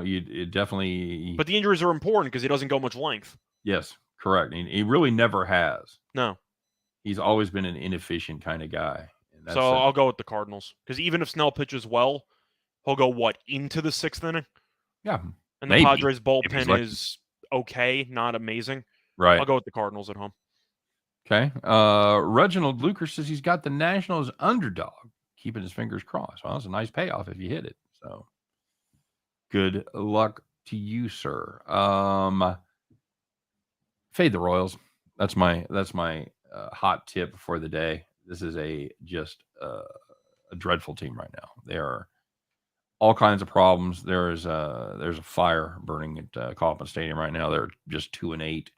it definitely... But the injuries are important because he doesn't go much length. Yes, correct. He really never has. No. He's always been an inefficient kind of guy. So I'll go with the Cardinals. Because even if Snell pitches well, he'll go, into the 6th inning? Yeah. And the Padres bullpen is okay, not amazing. Right. I'll go with the Cardinals at home. Okay. Reginald Luker says he's got the Nationals underdog, keeping his fingers crossed. Well, it's a nice payoff if you hit it. So good luck to you, sir. Fade the Royals. That's my hot tip for the day. This is a dreadful team right now. They are all kinds of problems. There's a fire burning at Kauffman Stadium right now. They're just 2-8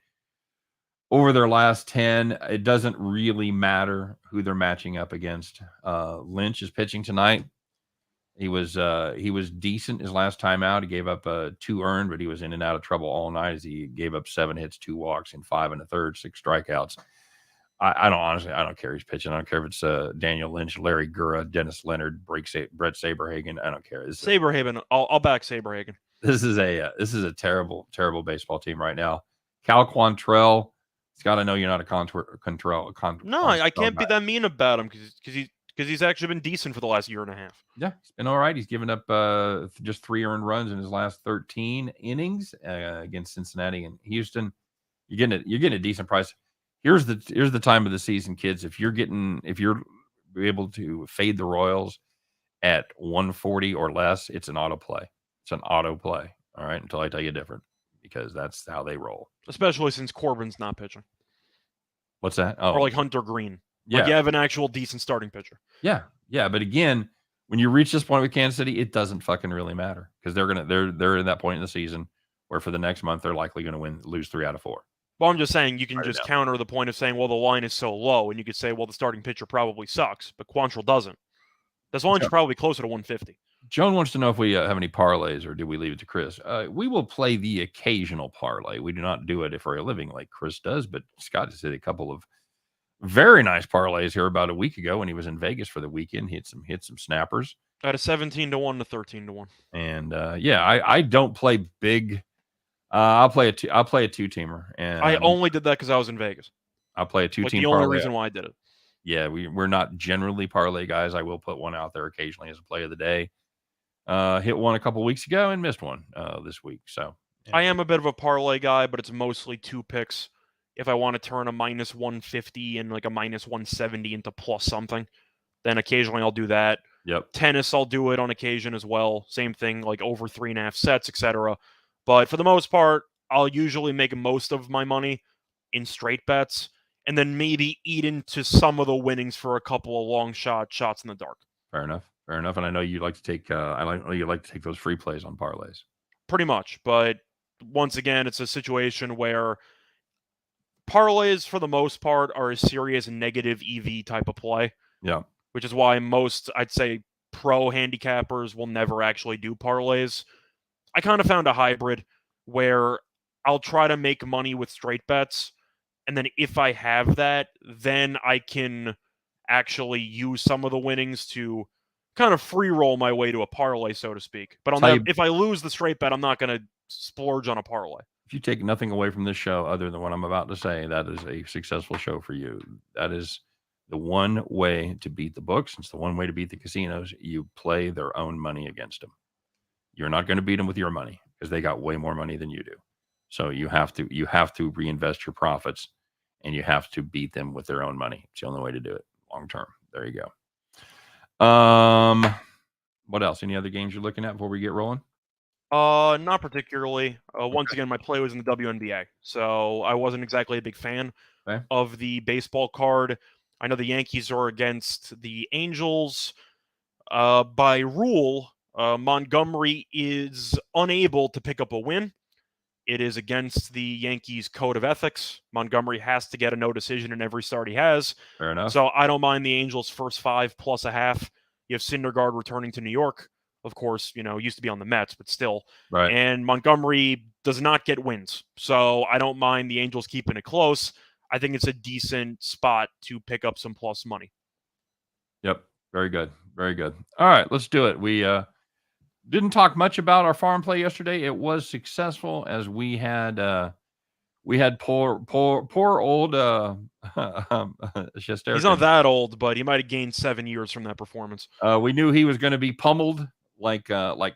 over their last 10. It doesn't really matter who they're matching up against. Lynch is pitching tonight. He was decent his last time out. He gave up 2 earned, but he was in and out of trouble all night as he gave up 7 hits, 2 walks, and 5 1/3, 6 strikeouts. I don't care who's pitching. I don't care if it's Daniel Lynch, Larry Gura, Dennis Leonard, Brett Saberhagen. I don't care. Saberhagen. I'll back Saberhagen. This is a terrible, terrible baseball team right now. Cal Quantrill. Scott, I know you're not a Quantrill. No, I can't be that mean about him because he's actually been decent for the last year and a half. Yeah, he's been all right. He's given up just 3 earned runs in his last 13 innings against Cincinnati and Houston. You're getting a decent price. Here's the time of the season, kids. If you're able to fade the Royals at 140 or less, it's an auto play. It's an auto play. All right, until I tell you different, because that's how they roll. Especially since Corbin's not pitching. What's that? Oh, or like Hunter Green. Yeah, like you have an actual decent starting pitcher. Yeah. But again, when you reach this point with Kansas City, it doesn't fucking really matter because they're in that point in the season where for the next month they're likely going to lose 3 out of 4. Well, I'm just saying you can Write it just down. counter the point of saying, well, the line is so low, and you could say, well, the starting pitcher probably sucks, but Quantrill doesn't. This line's probably closer to 150. Joan wants to know if we have any parlays or do we leave it to Chris? We will play the occasional parlay. We do not do it for a living like Chris does, but Scott just did a couple of very nice parlays here about a week ago when he was in Vegas for the weekend. Hit some snappers. At a 17-1 to 13-1. And I don't play big. I'll play a 2-teamer. And I only did that because I was in Vegas. I'll play a 2-team the parlay. only reason why I did it. Yeah, we're not generally parlay guys. I will put one out there occasionally as a play of the day. Hit one a couple weeks ago and missed one this week. So yeah. I am a bit of a parlay guy, but it's mostly 2 picks. If I want to turn a minus 150 and like a minus 170 into plus something, then occasionally I'll do that. Yep. Tennis, I'll do it on occasion as well. Same thing, like over 3.5 sets, etc. But for the most part, I'll usually make most of my money in straight bets and then maybe eat into some of the winnings for a couple of long shots in the dark. Fair enough. And I know you like to take you like to take those free plays on parlays. Pretty much, but once again, it's a situation where parlays for the most part are a serious negative EV type of play. Yeah. Which is why most, I'd say, pro handicappers will never actually do parlays. I kind of found a hybrid where I'll try to make money with straight bets, and then if I have that, then I can actually use some of the winnings to kind of free roll my way to a parlay, so to speak. But if I lose the straight bet, I'm not going to splurge on a parlay. If you take nothing away from this show other than what I'm about to say, that is a successful show for you. That is the one way to beat the books. It's the one way to beat the casinos. You play their own money against them. You're not going to beat them with your money because they got way more money than you do. So you have to reinvest your profits and you have to beat them with their own money. It's the only way to do it long term. There you go. What else? Any other games you're looking at before we get rolling? Not particularly. Once again, my play was in the WNBA, so I wasn't exactly a big fan of the baseball card. I know the Yankees are against the Angels. By rule, Montgomery is unable to pick up a win. It is against the Yankees' code of ethics. Montgomery has to get a no decision in every start he has. Fair enough. So I don't mind the Angels' first 5 plus a half. You have Syndergaard returning to New York. Of course, used to be on the Mets, but still. Right. And Montgomery does not get wins. So I don't mind the Angels keeping it close. I think it's a decent spot to pick up some plus money. Yep. Very good. Very good. All right, let's do it. We didn't talk much about our farm play yesterday. It was successful as we had poor old Shesterkin. He's not that old, but he might have gained 7 years from that performance. We knew he was going to be pummeled like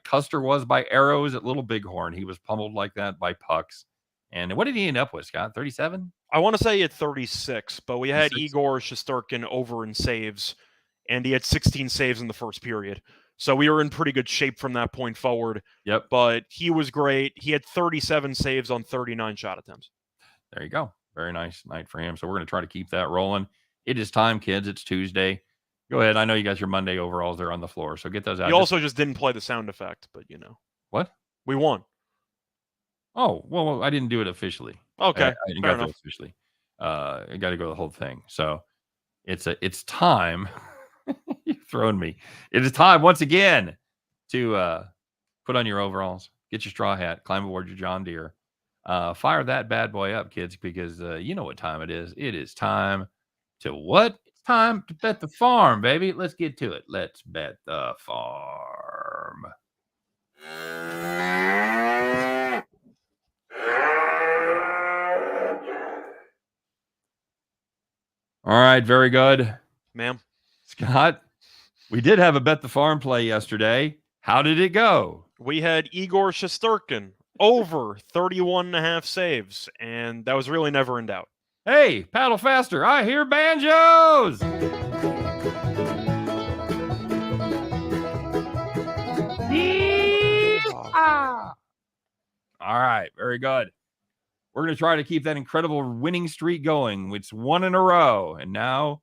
Custer was by arrows at Little Bighorn. He was pummeled like that by pucks. And what did he end up with, Scott? 37? I want to say at 36, but we had Igor Shesterkin over in saves, and he had 16 saves in the first period. So we were in pretty good shape from that point forward. Yep. But he was great. He had 37 saves on 39 shot attempts. There you go. Very nice night for him. So we're going to try to keep that rolling. It is time, kids. It's Tuesday. Go ahead. I know you got your Monday overalls there on the floor, so get those out. You also just didn't play the sound effect, but What? We won. Oh, well, I didn't do it officially. Okay. I didn't got it officially. I got to go the whole thing. So it's time. You've thrown me. It is time once again to put on your overalls, get your straw hat, climb aboard your John Deere, fire that bad boy up, kids, because you know what time it is. It is time to what? It's time to bet the farm, baby. Let's get to it. Let's bet the farm. All right, very good. Ma'am. Scott, we did have a bet the farm play yesterday. How did it go? We had Igor Shesterkin over 31.5 saves, and that was really never in doubt. Hey, paddle faster. I hear banjos. All right, very good. We're going to try to keep that incredible winning streak going. It's 1 in a row. And now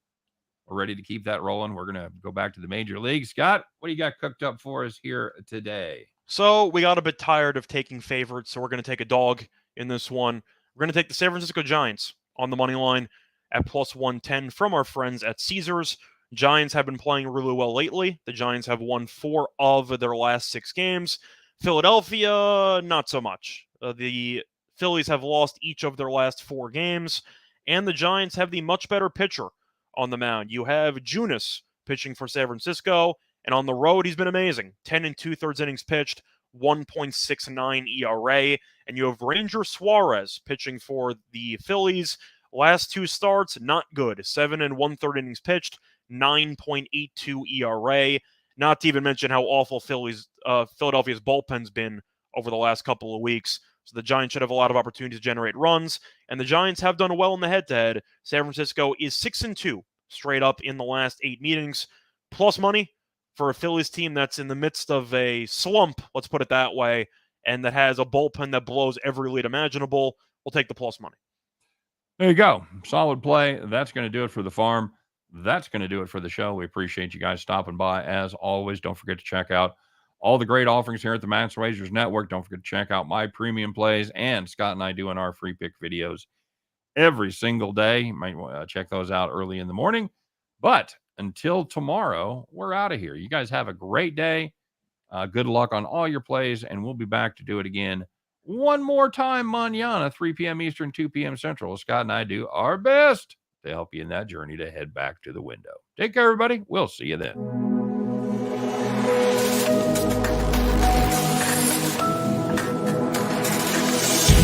we're ready to keep that rolling. We're going to go back to the major league. Scott, what do you got cooked up for us here today? So we got a bit tired of taking favorites, so we're going to take a dog in this one. We're going to take the San Francisco Giants on the money line at plus 110 from our friends at Caesars. Giants have been playing really well lately. The Giants have won 4 of their last 6 games. Philadelphia, not so much. The Phillies have lost each of their last 4 games, and the Giants have the much better pitcher on the mound. You have Junis pitching for San Francisco, and on the road, he's been amazing. 10 2/3 innings pitched, 1.69 ERA. And you have Ranger Suarez pitching for the Phillies. Last 2 starts, not good. 7 1/3 innings pitched, 9.82 ERA. Not to even mention how awful Philadelphia's bullpen's been over the last couple of weeks. So the Giants should have a lot of opportunities to generate runs. And the Giants have done well in the head-to-head. San Francisco is 6-2 straight up in the last 8 meetings. Plus money for a Phillies team that's in the midst of a slump, let's put it that way, and that has a bullpen that blows every lead imaginable. We'll take the plus money. There you go. Solid play. That's going to do it for the farm. That's going to do it for the show. We appreciate you guys stopping by. As always, don't forget to check out all the great offerings here at the Max Wagers Network. Don't forget to check out my premium plays, and Scott and I doing our free pick videos every single day. You might want to check those out early in the morning. But until tomorrow, we're out of here. You guys have a great day. Good luck on all your plays, and we'll be back to do it again one more time mañana, 3 p.m. Eastern, 2 p.m. Central. Scott and I do our best to help you in that journey to head back to the window. Take care, everybody. We'll see you then.